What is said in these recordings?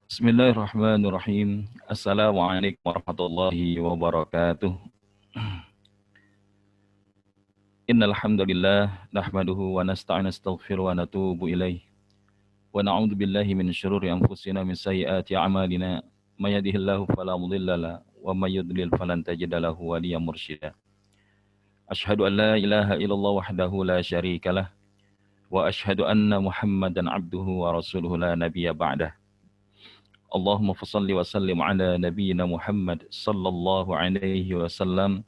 Bismillahirrahmanirrahim. Assalamualaikum warahmatullahi wabarakatuh. Innal hamdalillah nahmaduhu wa nasta'inu nastaghfiru wa natubu ilaih. Wa na'udzu billahi min syururi anfusina min sayyiati a'malina. May yahdihillahu fala mudilla lahu wa may yudlil falan tajida lahu waliyyan mursyida. Asyhadu an la ilaha illallah wahdahu la syarikalah wa asyhadu anna Muhammadan abduhu wa rasuluhu la nabiyya ba'dah. Allahumma fassalli wa sallim ala nabiyyina Muhammad sallallahu alaihi wasallam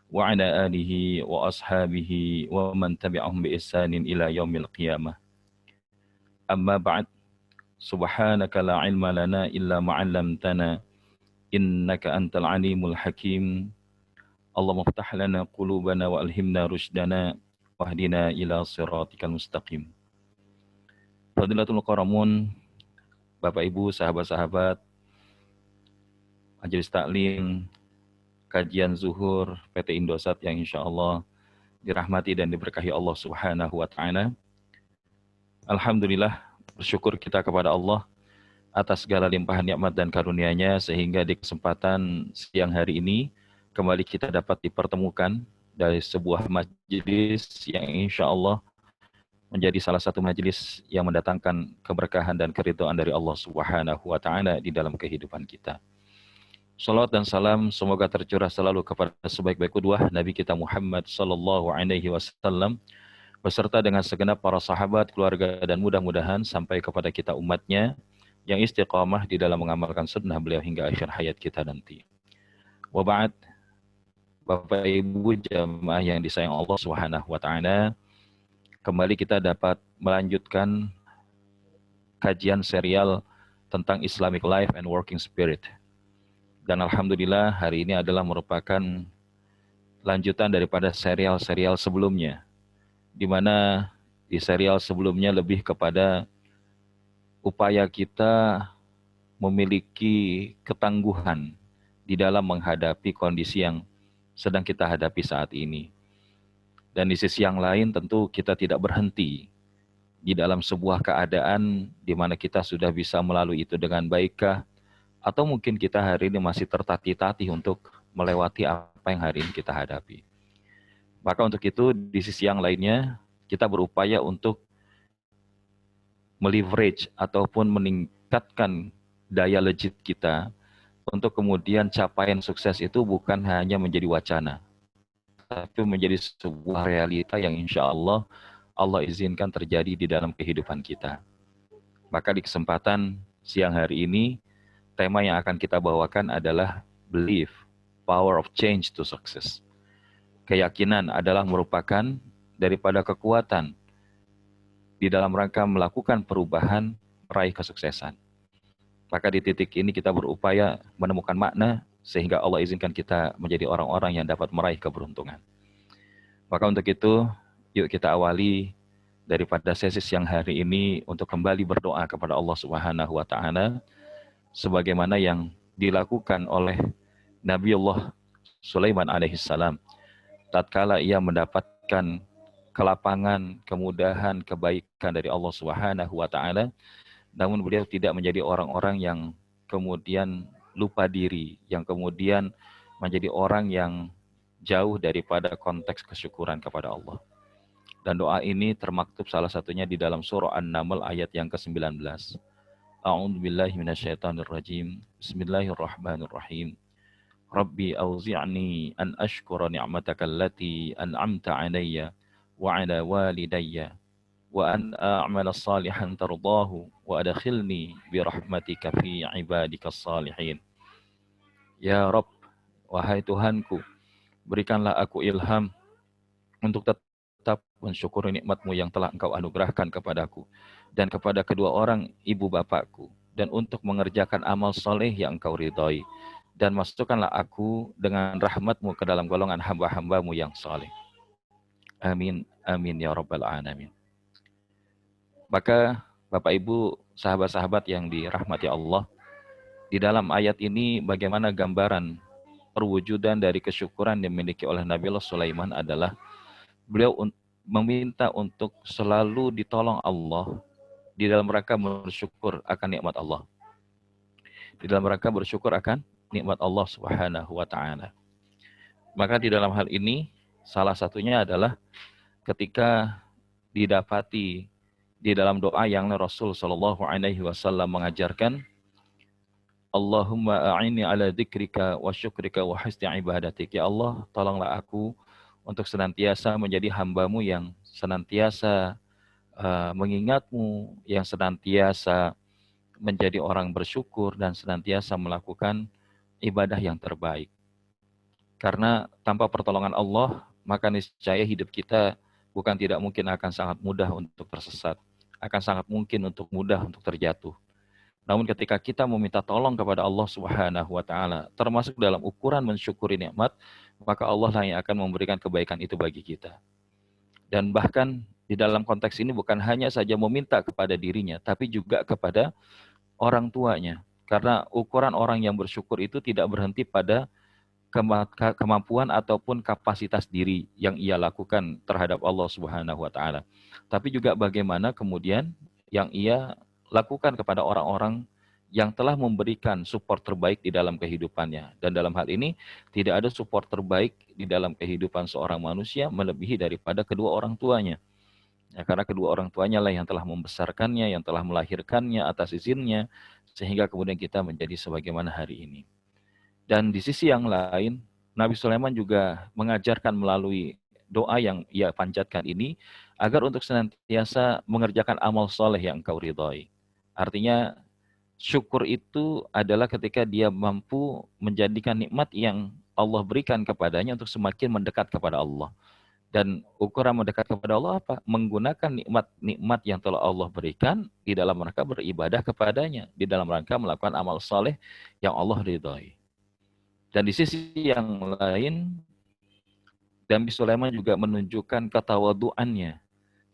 wa ala alihi wa ashabihi wa man tabi'ahum bi ihsanin ila yaumil qiyamah. Amma ba'd. Subhanaka la ilma lana illa ma 'allamtana innaka antal alimul hakim. Allahumma iftah lana qulubana wa alhimna rushdana wahdina ila siratikal mustaqim. Fadilatul qaramun, Bapak Ibu, sahabat-sahabat Majelis Taklim, kajian zuhur PT Indosat yang insya Allah dirahmati dan diberkahi Allah Subhanahu wa Ta'ala. Alhamdulillah, bersyukur kita kepada Allah atas segala limpahan nikmat dan karunia-Nya sehingga di kesempatan siang hari ini kembali kita dapat dipertemukan dari sebuah majelis yang insya Allah menjadi salah satu majelis yang mendatangkan keberkahan dan keridhaan dari Allah Subhanahu wa Ta'ala di dalam kehidupan kita. Salawat dan salam semoga tercurah selalu kepada sebaik-baik qudwah Nabi kita Muhammad sallallahu alaihi wasallam beserta dengan segenap para sahabat, keluarga, dan mudah-mudahan sampai kepada kita umatnya yang istiqamah di dalam mengamalkan sunnah beliau hingga akhir hayat kita nanti. Wa ba'd, Bapak Ibu jamaah yang disayang Allah Subhanahu wa Ta'ala, kembali kita dapat melanjutkan kajian serial tentang Islamic Life and Working Spirit. Dan Alhamdulillah hari ini adalah merupakan lanjutan daripada serial-serial sebelumnya, di mana di serial sebelumnya lebih kepada upaya kita memiliki ketangguhan di dalam menghadapi kondisi yang sedang kita hadapi saat ini. Dan di sisi yang lain tentu kita tidak berhenti di dalam sebuah keadaan di mana kita sudah bisa melalui itu dengan baikkah, atau mungkin kita hari ini masih tertatih-tatih untuk melewati apa yang hari ini kita hadapi. Maka untuk itu di sisi yang lainnya kita berupaya untuk meleverage ataupun meningkatkan daya legit kita untuk kemudian capaian sukses itu bukan hanya menjadi wacana, tapi menjadi sebuah realita yang insya Allah izinkan terjadi di dalam kehidupan kita. Maka di kesempatan siang hari ini, tema yang akan kita bawakan adalah belief, power of change to success. Keyakinan adalah merupakan daripada kekuatan di dalam rangka melakukan perubahan, meraih kesuksesan. Maka di titik ini kita berupaya menemukan makna sehingga Allah izinkan kita menjadi orang-orang yang dapat meraih keberuntungan. Maka untuk itu, yuk kita awali daripada sesi siang hari ini untuk kembali berdoa kepada Allah Subhanahu wa Ta'ala sebagaimana yang dilakukan oleh Nabiullah Sulaiman alaihissalam tatkala ia mendapatkan kelapangan, kemudahan, kebaikan dari Allah Subhanahu wa Ta'ala, namun beliau tidak menjadi orang-orang yang kemudian lupa diri, yang kemudian menjadi orang yang jauh daripada konteks kesyukuran kepada Allah. Dan doa ini termaktub salah satunya di dalam surah An-Naml ayat yang ke-19. A'udzu billahi minasyaitonir rajim. Bismillahirrahmanirrahim. Rabbi auzi'ni an ashkura ni'mataka allati an'amta 'alayya wa 'ala walidayya wa an a'mala salihan tardahu wa adkhilni bi rahmatika fi ibadikas salihin. Ya Rabb, wahai Tuhanku, berikanlah aku ilham untuk tetap mensyukuri nikmat-Mu yang telah Engkau anugerahkan kepadaku dan kepada kedua orang ibu bapakku, dan untuk mengerjakan amal soleh yang Engkau ridhai, dan masukkanlah aku dengan rahmat-Mu ke dalam golongan hamba-hamba-Mu yang saleh. Amin, amin ya rabbal alamin. Maka Bapak Ibu, sahabat-sahabat yang dirahmati Allah, di dalam ayat ini bagaimana gambaran perwujudan dari kesyukuran yang dimiliki oleh Nabiullah Sulaiman adalah beliau meminta untuk selalu ditolong Allah di dalam rangka bersyukur akan nikmat Allah. di dalam rangka bersyukur akan nikmat Allah Subhanahu wa taala. Maka di dalam hal ini salah satunya adalah ketika didapati di dalam doa yang Rasul Shallallahu alaihi wasallam mengajarkan, Allahumma a'inni ala dzikrika wa syukrika wa husni ibadatik. Ya Allah, tolonglah aku untuk senantiasa menjadi hamba-Mu yang senantiasa mengingat-Mu, yang senantiasa menjadi orang bersyukur dan senantiasa melakukan ibadah yang terbaik. Karena tanpa pertolongan Allah, maka niscaya hidup kita bukan tidak mungkin akan sangat mudah untuk tersesat, akan sangat mungkin untuk mudah untuk terjatuh. Namun ketika kita meminta tolong kepada Allah Subhanahu wa taala, termasuk dalam ukuran mensyukuri nikmat, maka Allah lah yang akan memberikan kebaikan itu bagi kita. Dan bahkan di dalam konteks ini bukan hanya saja meminta kepada dirinya, tapi juga kepada orang tuanya. Karena ukuran orang yang bersyukur itu tidak berhenti pada kemampuan ataupun kapasitas diri yang ia lakukan terhadap Allah Subhanahu wa taala. Tapi juga bagaimana kemudian yang ia lakukan kepada orang-orang yang telah memberikan support terbaik di dalam kehidupannya. Dan dalam hal ini tidak ada support terbaik di dalam kehidupan seorang manusia melebihi daripada kedua orang tuanya. Ya, karena kedua orang tuanya lah yang telah membesarkannya, yang telah melahirkannya atas izinnya, sehingga kemudian kita menjadi sebagaimana hari ini. Dan di sisi yang lain, Nabi Sulaiman juga mengajarkan melalui doa yang ia panjatkan ini, agar untuk senantiasa mengerjakan amal soleh yang engkau ridhoi. Artinya, syukur itu adalah ketika dia mampu menjadikan nikmat yang Allah berikan kepadanya untuk semakin mendekat kepada Allah. Dan ukuran mendekat kepada Allah apa? Menggunakan nikmat-nikmat yang telah Allah berikan di dalam rangka beribadah kepadanya, di dalam rangka melakukan amal soleh yang Allah ridhoi. Dan di sisi yang lain, Nabi Sulaiman juga menunjukkan ketawaduannya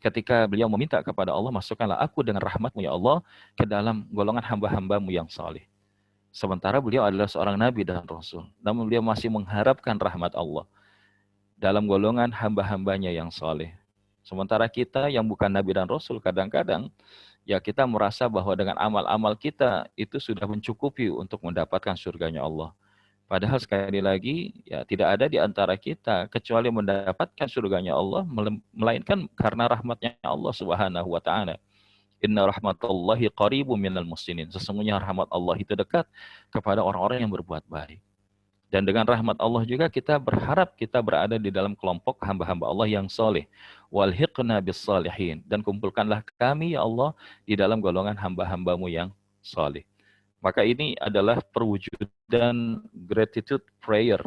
ketika beliau meminta kepada Allah, masukkanlah aku dengan rahmat-Mu ya Allah ke dalam golongan hamba-hamba-Mu yang saleh. Sementara beliau adalah seorang nabi dan rasul, namun beliau masih mengharapkan rahmat Allah dalam golongan hamba-hambanya yang saleh. Sementara kita yang bukan nabi dan rasul, kadang-kadang ya kita merasa bahwa dengan amal-amal kita itu sudah mencukupi untuk mendapatkan surganya Allah. Padahal sekali lagi, ya tidak ada di antara kita kecuali mendapatkan surganya Allah, melainkan karena rahmatnya Allah Subhanahu wa ta'ala. Inna rahmatullahi qaribun minal muhsinin. Sesungguhnya rahmat Allah itu dekat kepada orang-orang yang berbuat baik. Dan dengan rahmat Allah juga kita berharap kita berada di dalam kelompok hamba-hamba Allah yang soleh. Walhiqna bis salihin. Dan kumpulkanlah kami ya Allah di dalam golongan hamba-hambamu yang soleh. Maka ini adalah perwujudan gratitude prayer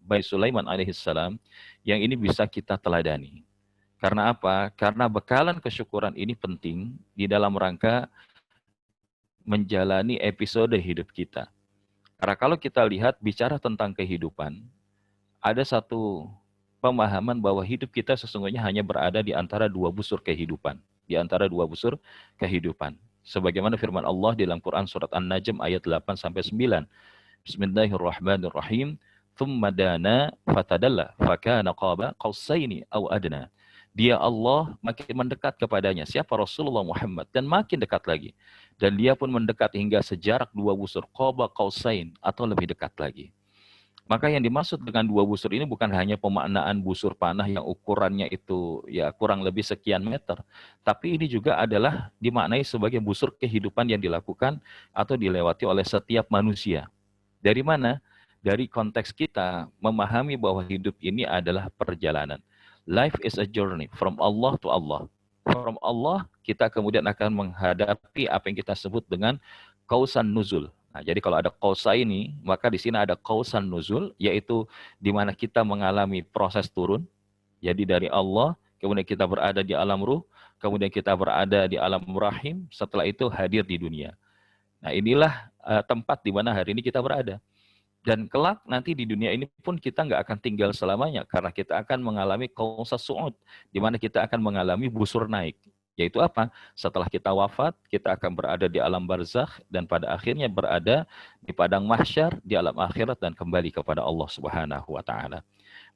by Sulaiman alaihissalam yang ini bisa kita teladani. Karena apa? Karena bekalan kesyukuran ini penting di dalam rangka menjalani episode hidup kita. Karena kalau kita lihat bicara tentang kehidupan, ada satu pemahaman bahwa hidup kita sesungguhnya hanya berada di antara dua busur kehidupan. Di antara dua busur kehidupan. Sebagaimana firman Allah di dalam Quran surat An-Najm ayat 8-9. Bismillahirrahmanirrahim. Thumma dana fatadalla fakana qaba qausaini aw adna. Dia Allah makin mendekat kepadanya. Siapa? Rasulullah Muhammad. Dan makin dekat lagi. Dan dia pun mendekat hingga sejarak dua busur. Qaba qausain atau lebih dekat lagi. Maka yang dimaksud dengan dua busur ini bukan hanya pemaknaan busur panah yang ukurannya itu ya kurang lebih sekian meter. Tapi ini juga adalah dimaknai sebagai busur kehidupan yang dilakukan atau dilewati oleh setiap manusia. Dari mana? Dari konteks kita memahami bahwa hidup ini adalah perjalanan. Life is a journey from Allah to Allah. From Allah kita kemudian akan menghadapi apa yang kita sebut dengan kausan nuzul. Nah, jadi kalau ada kausa ini, maka di sini ada kausan nuzul, yaitu di mana kita mengalami proses turun. Jadi dari Allah, kemudian kita berada di alam ruh, kemudian kita berada di alam rahim, setelah itu hadir di dunia. Nah, inilah tempat di mana hari ini kita berada. Dan kelak nanti di dunia ini pun kita nggak akan tinggal selamanya, karena kita akan mengalami kausa su'ud, di mana kita akan mengalami busur naik. Yaitu apa? Setelah kita wafat, kita akan berada di alam barzakh dan pada akhirnya berada di padang mahsyar, di alam akhirat dan kembali kepada Allah Subhanahu wa taala.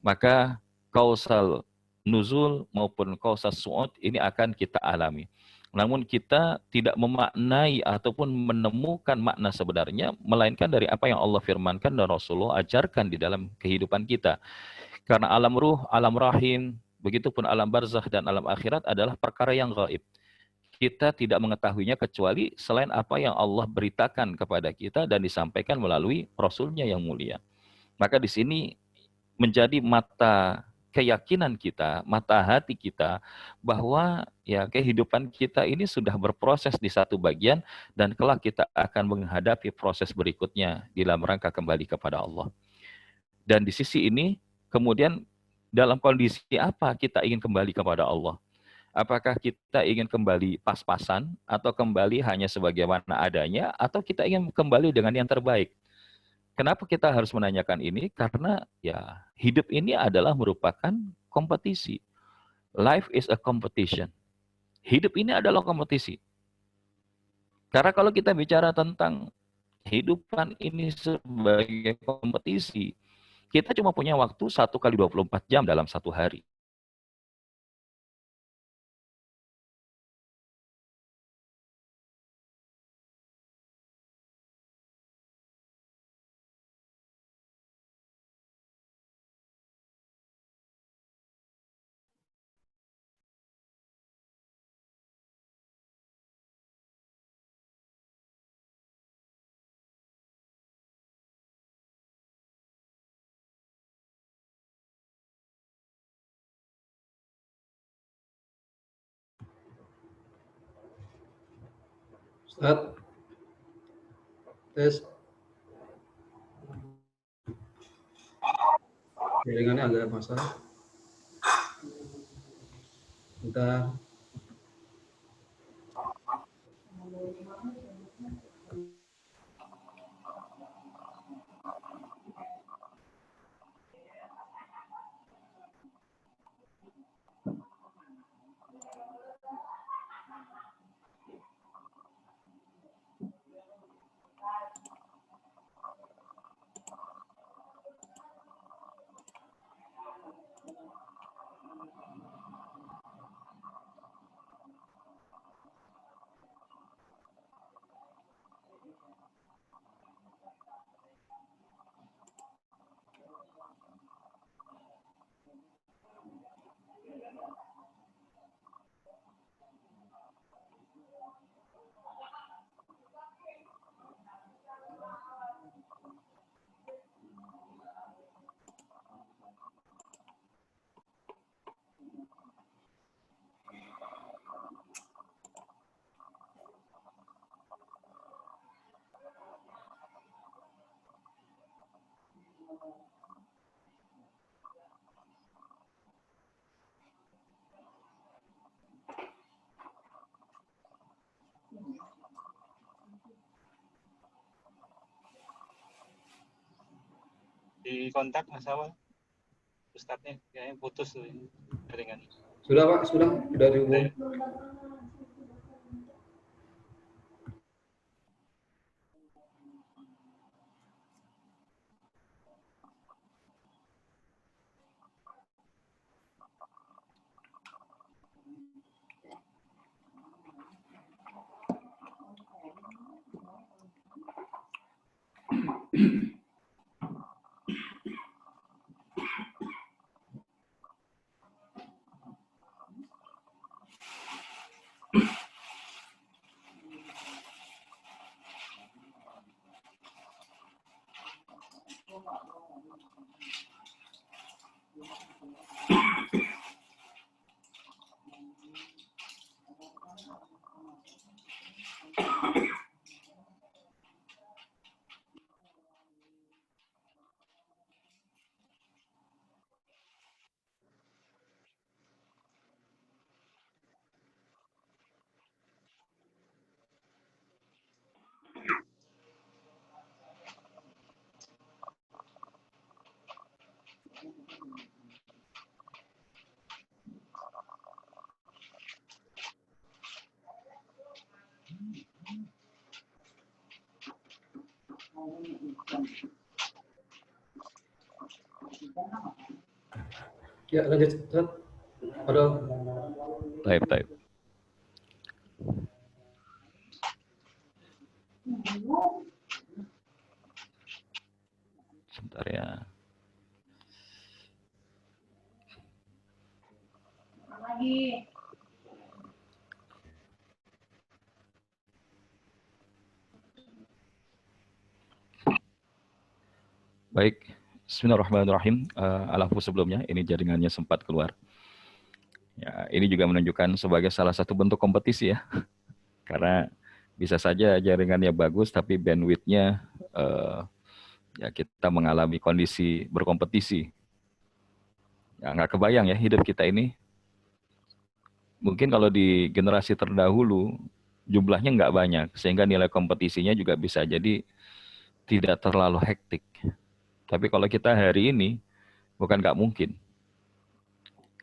Maka kausal nuzul maupun kausal su'ud ini akan kita alami. Namun kita tidak memaknai ataupun menemukan makna sebenarnya, melainkan dari apa yang Allah firmankan dan Rasulullah ajarkan di dalam kehidupan kita. Karena alam ruh, alam rahim, begitupun alam barzakh dan alam akhirat adalah perkara yang gaib. Kita tidak mengetahuinya kecuali selain apa yang Allah beritakan kepada kita dan disampaikan melalui Rasulnya yang mulia. Maka di sini menjadi mata keyakinan kita, mata hati kita, bahwa ya kehidupan kita ini sudah berproses di satu bagian dan kelak kita akan menghadapi proses berikutnya dalam rangka kembali kepada Allah. Dan di sisi ini, kemudian dalam kondisi apa kita ingin kembali kepada Allah? Apakah kita ingin kembali pas-pasan atau kembali hanya sebagaimana adanya atau kita ingin kembali dengan yang terbaik? Kenapa kita harus menanyakan ini? Karena ya hidup ini adalah merupakan kompetisi. Life is a competition. Hidup ini adalah kompetisi. Karena kalau kita bicara tentang kehidupan ini sebagai kompetisi, kita cuma punya waktu 1 kali 24 jam dalam satu hari. Ustaz, tes. Jaringannya agak masalah. Bentar. Di kontak Mas Awal, Ustadznya kayaknya putus tuh jaringan. Sudah Pak, sudah dihubung. Ya, lanjut. Halo. Baik. Sebentar ya. Lagi. Baik, Bismillahirrahmanirrahim. Alafu sebelumnya, ini jaringannya sempat keluar. Ya, ini juga menunjukkan sebagai salah satu bentuk kompetisi ya, karena bisa saja jaringannya bagus, tapi bandwidth-nya ya kita mengalami kondisi berkompetisi. Ya, nggak kebayang ya hidup kita ini. Mungkin kalau di generasi terdahulu jumlahnya nggak banyak, sehingga nilai kompetisinya juga bisa jadi tidak terlalu hektik. Tapi kalau kita hari ini, bukan nggak mungkin.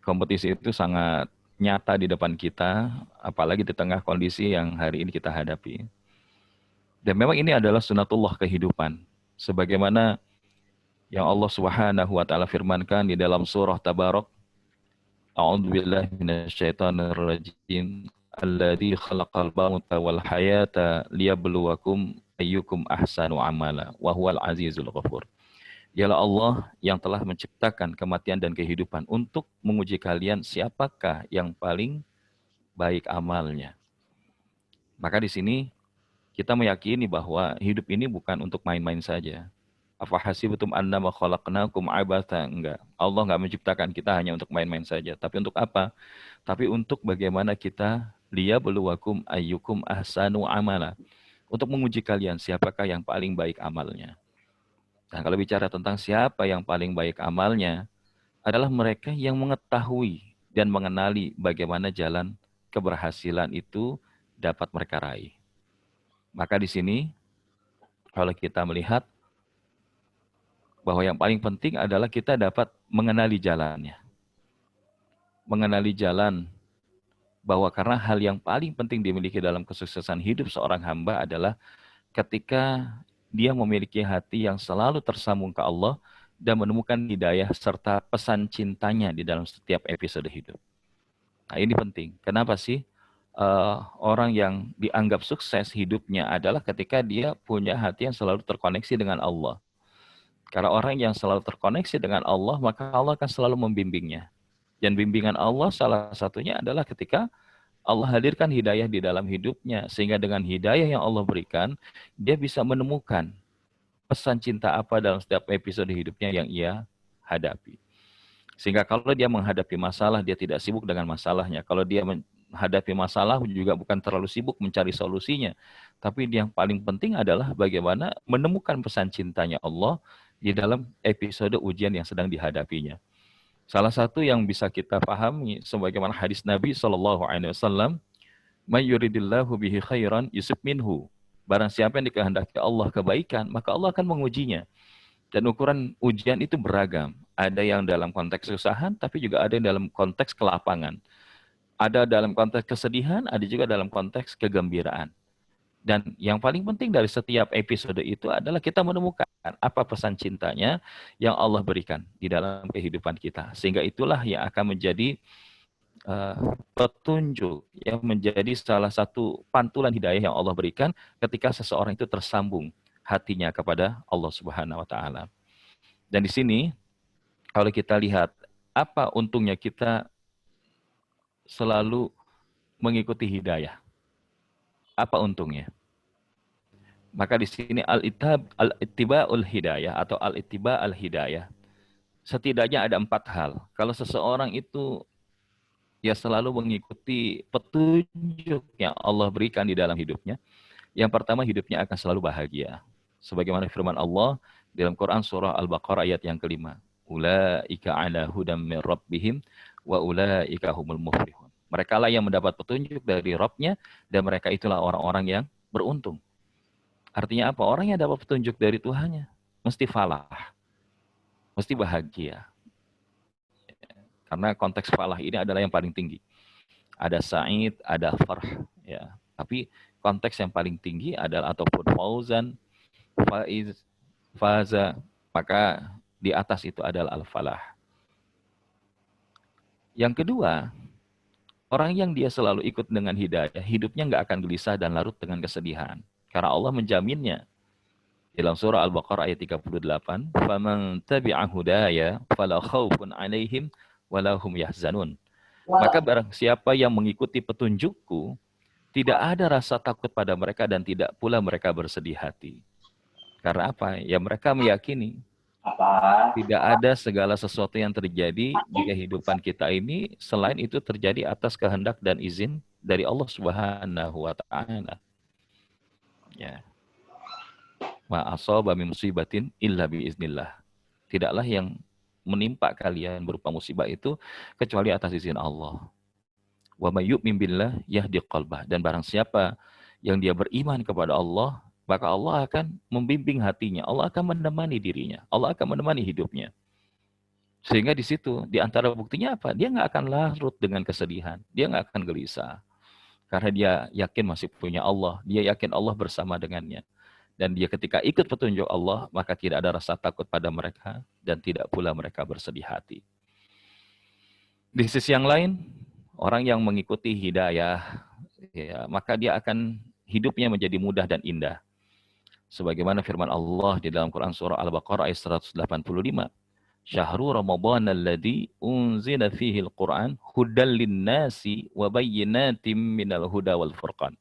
Kompetisi itu sangat nyata di depan kita, apalagi di tengah kondisi yang hari ini kita hadapi. Dan memang ini adalah sunatullah kehidupan. Sebagaimana yang Allah Subhanahu wa taala firmankan di dalam surah Tabarak, A'udzubillahi minasyaitonirrajim. Alladzi khalaqal mauta wal hayata liyabluwakum ayyukum ahsanu amala wa huwal azizul ghafur. Dialah Allah yang telah menciptakan kematian dan kehidupan untuk menguji kalian siapakah yang paling baik amalnya. Maka di sini kita meyakini bahwa hidup ini bukan untuk main-main saja. Apa hasibtum annama khalaqnakum abatha? Enggak. Allah enggak menciptakan kita hanya untuk main-main saja. Tapi untuk apa? Tapi untuk bagaimana kita liyabluwakum ayyukum ahsanu amala. Untuk menguji kalian siapakah yang paling baik amalnya. Nah, kalau bicara tentang siapa yang paling baik amalnya, adalah mereka yang mengetahui dan mengenali bagaimana jalan keberhasilan itu dapat mereka raih. Maka di sini, kalau kita melihat bahwa yang paling penting adalah kita dapat mengenali jalannya. Mengenali jalan, bahwa karena hal yang paling penting dimiliki dalam kesuksesan hidup seorang hamba adalah ketika dia memiliki hati yang selalu tersambung ke Allah dan menemukan hidayah serta pesan cintanya di dalam setiap episode hidup. Nah, ini penting. Kenapa sih orang yang dianggap sukses hidupnya adalah ketika dia punya hati yang selalu terkoneksi dengan Allah. Karena orang yang selalu terkoneksi dengan Allah, maka Allah akan selalu membimbingnya. Dan bimbingan Allah salah satunya adalah ketika Allah hadirkan hidayah di dalam hidupnya. Sehingga dengan hidayah yang Allah berikan, dia bisa menemukan pesan cinta apa dalam setiap episode hidupnya yang ia hadapi. Sehingga kalau dia menghadapi masalah, dia tidak sibuk dengan masalahnya. Kalau dia menghadapi masalah, juga bukan terlalu sibuk mencari solusinya. Tapi yang paling penting adalah bagaimana menemukan pesan cintanya Allah di dalam episode ujian yang sedang dihadapinya. Salah satu yang bisa kita pahami, sebagaimana hadis Nabi SAW, "May yuridillahu bihi khairan yusib minhu." Barang siapa yang dikehendaki Allah kebaikan, maka Allah akan mengujinya. Dan ukuran ujian itu beragam. Ada yang dalam konteks kesusahan, tapi juga ada yang dalam konteks kelapangan. Ada dalam konteks kesedihan, ada juga dalam konteks kegembiraan. Dan yang paling penting dari setiap episode itu adalah kita menemukan apa pesan cintanya yang Allah berikan di dalam kehidupan kita. Sehingga itulah yang akan menjadi petunjuk, yang menjadi salah satu pantulan hidayah yang Allah berikan ketika seseorang itu tersambung hatinya kepada Allah Subhanahu wa taala. Dan di sini kalau kita lihat apa untungnya kita selalu mengikuti hidayah. Apa untungnya? Maka di sini al-ittiba'ul hidayah atau al-ittiba' al-hidayah. Setidaknya ada 4 hal. Kalau seseorang itu ya selalu mengikuti petunjuk yang Allah berikan di dalam hidupnya, yang pertama hidupnya akan selalu bahagia. Sebagaimana firman Allah dalam Quran surah Al-Baqarah ayat yang kelima. Ulaika ala hudam min rabbihim wa ulaika humul muflihun. Mereka lah yang mendapat petunjuk dari Rabb-nya dan mereka itulah orang-orang yang beruntung. Artinya apa? Orang yang dapat petunjuk dari Tuhannya mesti falah, mesti bahagia. Karena konteks falah ini adalah yang paling tinggi. Ada sa'id, ada farh, ya. Tapi konteks yang paling tinggi adalah ataupun fauzan, faiz, faza, maka di atas itu adalah al-falah. Yang kedua, Orang yang dia selalu ikut dengan hidayah, hidupnya nggak akan gelisah dan larut dengan kesedihan. Karena Allah menjaminnya. Dalam surah Al-Baqarah ayat 38, "Faman tabi'a hudaya fala khaufun 'alaihim wala hum yahzanun." Maka barang siapa yang mengikuti petunjukku, tidak ada rasa takut pada mereka dan tidak pula mereka bersedih hati. Karena apa? Ya mereka meyakini tidak ada segala sesuatu yang terjadi di kehidupan kita ini selain itu terjadi atas kehendak dan izin dari Allah Subhanahu wa taala. Ya. Ma asaba min musibatin illa biiznillah. Tidaklah yang menimpa kalian berupa musibah itu kecuali atas izin Allah. Wa may yu'min billah yahdi qalbah. Dan barang siapa yang dia beriman kepada Allah, maka Allah akan membimbing hatinya. Allah akan menemani dirinya. Allah akan menemani hidupnya. Sehingga di situ, di antara buktinya apa? Dia nggak akan larut dengan kesedihan. Dia nggak akan gelisah. Karena dia yakin masih punya Allah. Dia yakin Allah bersama dengannya. Dan dia ketika ikut petunjuk Allah, maka tidak ada rasa takut pada mereka. Dan tidak pula mereka bersedih hati. Di sisi yang lain, orang yang mengikuti hidayah, ya, maka dia akan hidupnya menjadi mudah dan indah. Sebagaimana firman Allah di dalam Quran surah Al-Baqarah ayat 185. Syahrul Ramadan alladzi unzila fihi al-Qur'an hudal lin-nasi wa bayyinatin minal huda wal furqan.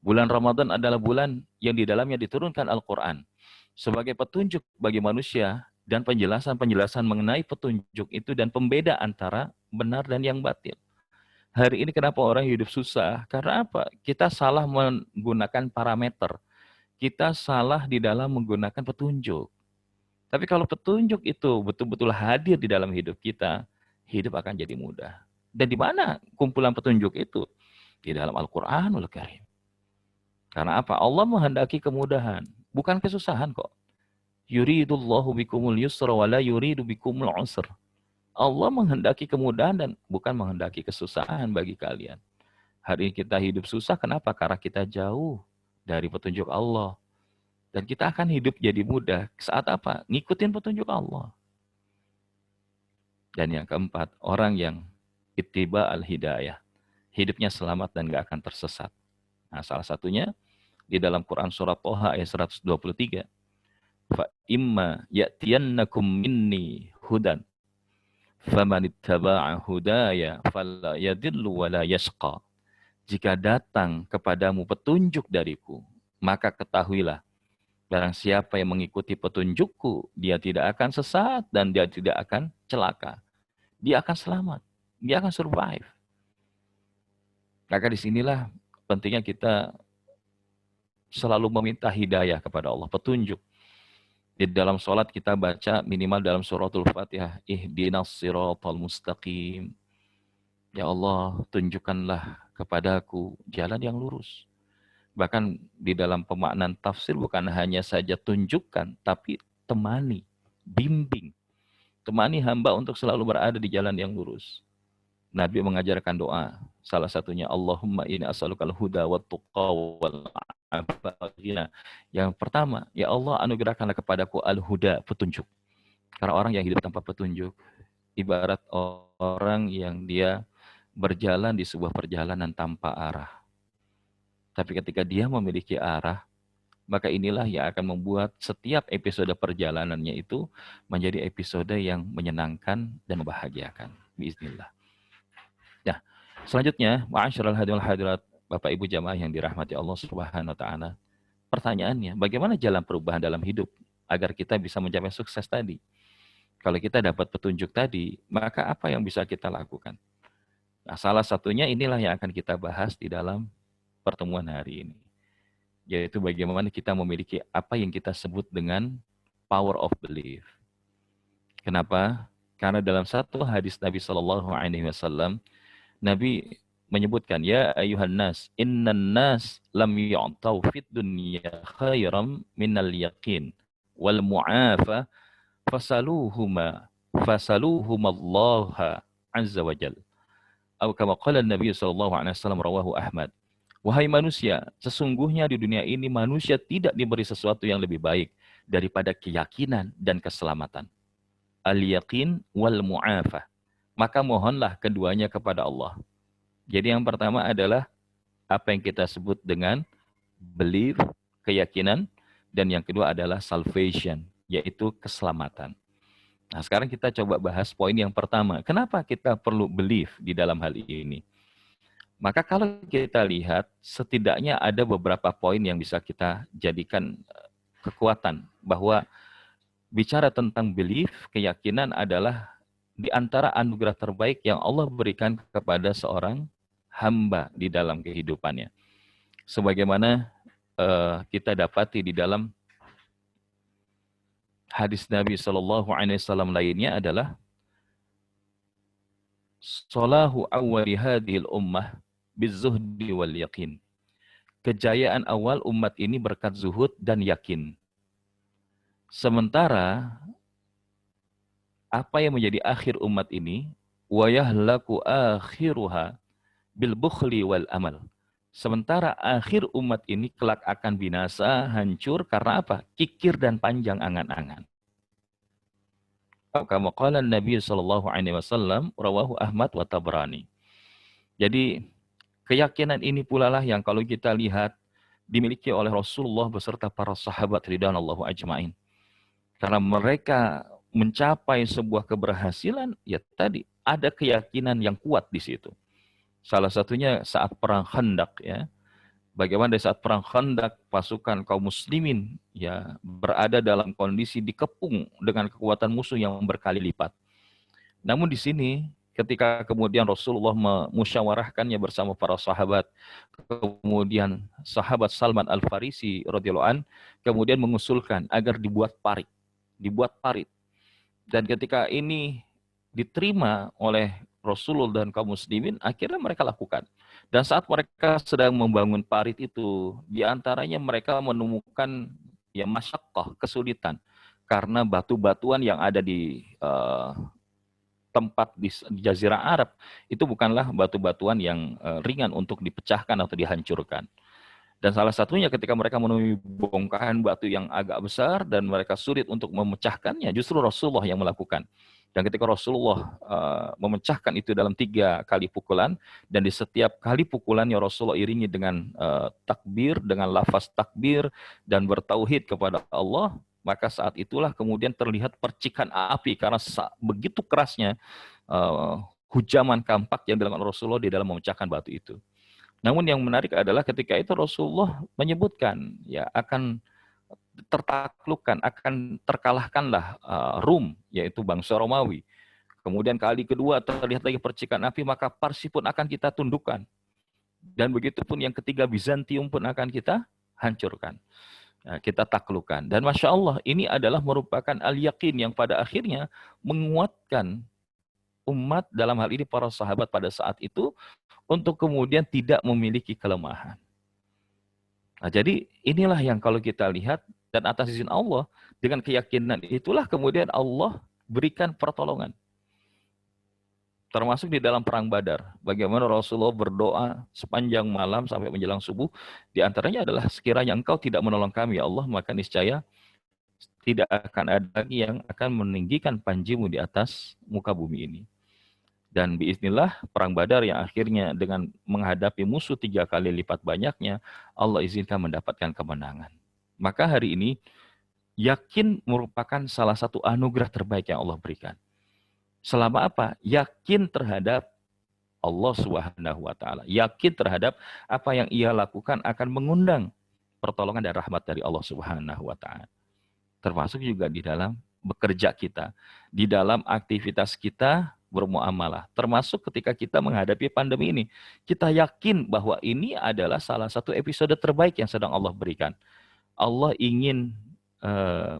Bulan Ramadan adalah bulan yang di dalamnya diturunkan Al-Quran sebagai petunjuk bagi manusia dan penjelasan-penjelasan mengenai petunjuk itu dan pembeda antara benar dan yang batil. Hari ini kenapa orang hidup susah? Karena apa? Kita salah menggunakan parameter. Kita salah di dalam menggunakan petunjuk. Tapi kalau petunjuk itu betul-betul hadir di dalam hidup kita, hidup akan jadi mudah. Dan di mana kumpulan petunjuk itu? Di dalam Al-Quranul Karim. Karena apa? Allah menghendaki kemudahan, bukan kesusahan kok. Yuridullahu bikumul yusra wa la yuridu bikumul usr. Allah menghendaki kemudahan dan bukan menghendaki kesusahan bagi kalian. Hari ini kita hidup susah, kenapa? Karena kita jauh dari petunjuk Allah. Dan kita akan hidup jadi mudah. Saat apa? Ngikutin petunjuk Allah. Dan yang keempat, orang yang ittiba al-hidayah. Hidupnya selamat dan gak akan tersesat. Nah, salah satunya di dalam Quran surat Toha ayat 123. Fa imma ya'tiyannakum minni hudan faman ittaba'a hudaya fala yadillu wa la yashqa. Jika datang kepadamu petunjuk dariku, maka ketahuilah barang siapa yang mengikuti petunjukku, dia tidak akan sesat dan dia tidak akan celaka. Dia akan selamat. Dia akan survive. Maka disinilah pentingnya kita selalu meminta hidayah kepada Allah, petunjuk. Di dalam sholat kita baca minimal dalam suratul Fatihah, ihdinas siratal mustaqim. Ya Allah, tunjukkanlah kepadaku jalan yang lurus. Bahkan di dalam pemaknaan tafsir bukan hanya saja tunjukkan, tapi temani, bimbing. Temani hamba untuk selalu berada di jalan yang lurus. Nabi mengajarkan doa. Salah satunya, Allahumma inni as'alukal huda wa tuqa wal afaqina. Yang pertama, ya Allah anugerahkanlah kepadaku al-huda, petunjuk. Karena orang yang hidup tanpa petunjuk, ibarat orang yang dia berjalan di sebuah perjalanan tanpa arah. Tapi ketika dia memiliki arah, maka inilah yang akan membuat setiap episode perjalanannya itu menjadi episode yang menyenangkan dan membahagiakan. Bismillah. Nah, selanjutnya, ma'asyiral hadirin hadirat, Bapak Ibu jamaah yang dirahmati Allah Subhanahu wa taala. Pertanyaannya, bagaimana jalan perubahan dalam hidup agar kita bisa mencapai sukses tadi? Kalau kita dapat petunjuk tadi, maka apa yang bisa kita lakukan? Nah, salah satunya inilah yang akan kita bahas di dalam pertemuan hari ini. Yaitu bagaimana kita memiliki apa yang kita sebut dengan power of belief. Kenapa? Karena dalam satu hadis Nabi SAW, Nabi menyebutkan, ya ayuhan nas, innan nas lam yu'tau fid dunya khairam minal yaqin wal mu'afa fasaluhumallaha azza wa jal. Atau kama qala Nabi SAW rawahu Ahmad. Wahai manusia, sesungguhnya di dunia ini manusia tidak diberi sesuatu yang lebih baik daripada keyakinan dan keselamatan. Al-yaqin wal mu'afa. Maka mohonlah keduanya kepada Allah. Jadi yang pertama adalah apa yang kita sebut dengan belief, keyakinan, dan yang kedua adalah salvation, yaitu keselamatan. Nah, sekarang kita coba bahas poin yang pertama. Kenapa kita perlu belief di dalam hal ini? Maka kalau kita lihat, setidaknya ada beberapa poin yang bisa kita jadikan kekuatan. Bahwa bicara tentang belief, keyakinan adalah di antara anugerah terbaik yang Allah berikan kepada seorang hamba di dalam kehidupannya. Sebagaimana kita dapati di dalam hadis Nabi SAW lainnya adalah Salahu awwali hadhil ummah bizuhdi wal yakin. Kejayaan awal umat ini berkat zuhud dan yakin. Sementara apa yang menjadi akhir umat ini, wa yahlaku akhiruha bil bukhli wal amal. Sementara akhir umat ini kelak akan binasa, hancur karena apa? Kikir dan panjang angan-angan. Kama qala Nabi sallallahu alaihi wasallam rawahu Ahmad wa Tabrani. Jadi keyakinan ini pula lah yang kalau kita lihat dimiliki oleh Rasulullah beserta para sahabat ridwanullahu ajmain. Karena mereka mencapai sebuah keberhasilan, ya tadi ada keyakinan yang kuat di situ. Salah satunya saat perang Khandaq ya. Bagaimana di saat perang Khandaq pasukan kaum muslimin ya berada dalam kondisi dikepung dengan kekuatan musuh yang berkali lipat. Namun di sini ketika kemudian Rasulullah memusyawarahkannya bersama para sahabat, kemudian sahabat Salman Al-Farisi radhiyallahu an kemudian mengusulkan agar dibuat parit. Dan ketika ini diterima oleh Rasulullah dan kaum muslimin, akhirnya mereka lakukan. Dan saat mereka sedang membangun parit itu, di antaranya mereka menemukan ya masyaqqah, kesulitan. Karena batu-batuan yang ada di tempat di Jazirah Arab, itu bukanlah batu-batuan yang ringan untuk dipecahkan atau dihancurkan. Dan salah satunya ketika mereka menemui bongkahan batu yang agak besar dan mereka sulit untuk memecahkannya, justru Rasulullah yang melakukan. Dan ketika Rasulullah memecahkan itu dalam 3 kali pukulan, dan di setiap kali pukulannya Rasulullah iringi dengan takbir, dengan lafaz takbir, dan bertauhid kepada Allah, maka saat itulah kemudian terlihat percikan api, karena begitu kerasnya hujaman kampak yang dilakukan Rasulullah di dalam memecahkan batu itu. Namun yang menarik adalah ketika itu Rasulullah menyebutkan, ya akan tertaklukkan, akan terkalahkanlah Rum, yaitu bangsa Romawi. Kemudian kali kedua terlihat lagi percikan api, maka Parsi pun akan kita tundukkan. Dan begitu pun yang ketiga Bizantium pun akan kita hancurkan. Kita taklukkan. Dan Masya Allah, ini adalah merupakan al-yakin yang pada akhirnya menguatkan umat, dalam hal ini para sahabat pada saat itu, untuk kemudian tidak memiliki kelemahan. Nah, jadi inilah yang kalau kita lihat, dan atas izin Allah, dengan keyakinan itulah kemudian Allah berikan pertolongan. Termasuk di dalam perang Badar. Bagaimana Rasulullah berdoa sepanjang malam sampai menjelang subuh. Di antaranya adalah sekiranya engkau tidak menolong kami ya Allah, maka niscaya tidak akan ada lagi yang akan meninggikan panjimu di atas muka bumi ini. Dan biiznillah perang Badar yang akhirnya dengan menghadapi musuh 3 kali lipat banyaknya, Allah izinkan mendapatkan kemenangan. Maka hari ini, yakin merupakan salah satu anugerah terbaik yang Allah berikan. Selama apa? Yakin terhadap Allah Subhanahu wa Ta'ala. Yakin terhadap apa yang ia lakukan akan mengundang pertolongan dan rahmat dari Allah Subhanahu wa Ta'ala. Termasuk juga di dalam bekerja kita, di dalam aktivitas kita bermuamalah. Termasuk ketika kita menghadapi pandemi ini. Kita yakin bahwa ini adalah salah satu episode terbaik yang sedang Allah berikan. Allah ingin